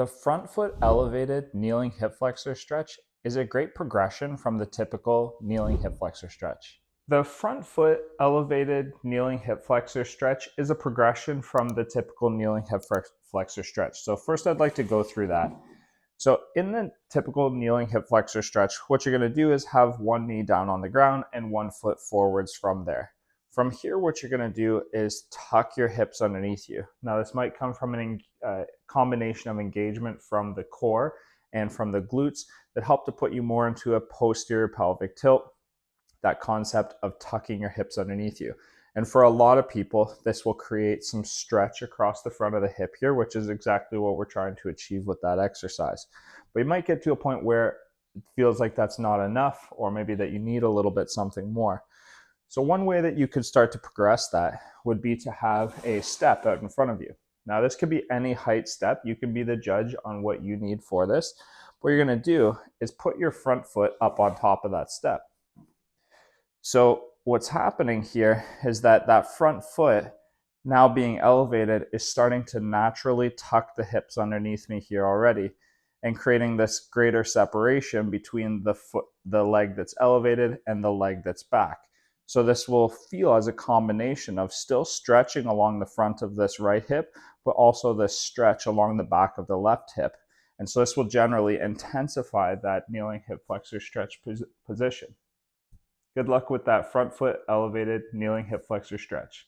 The front foot elevated kneeling hip flexor stretch is a great progression from the typical kneeling hip flexor stretch. The front foot elevated kneeling hip flexor stretch is a progression from the typical kneeling hip flexor stretch. So first I'd like to go through that. So in the typical kneeling hip flexor stretch, what you're going to do is have one knee down on the ground and one foot forwards from there. From here, what you're going to do is tuck your hips underneath you. Now, this might come from a combination of engagement from the core and from the glutes that help to put you more into a posterior pelvic tilt, that concept of tucking your hips underneath you. And for a lot of people, this will create some stretch across the front of the hip here, which is exactly what we're trying to achieve with that exercise. But you might get to a point where it feels like that's not enough, or maybe that you need a little bit something more. So one way that you could start to progress that would be to have a step out in front of you. Now, this could be any height step. You can be the judge on what you need for this. What you're going to do is put your front foot up on top of that step. So what's happening here is that that front foot, now being elevated, is starting to naturally tuck the hips underneath me here already, and creating this greater separation between the leg that's elevated and the leg that's back. So this will feel as a combination of still stretching along the front of this right hip, but also this stretch along the back of the left hip. And so this will generally intensify that kneeling hip flexor stretch position. Good luck with that front foot elevated kneeling hip flexor stretch.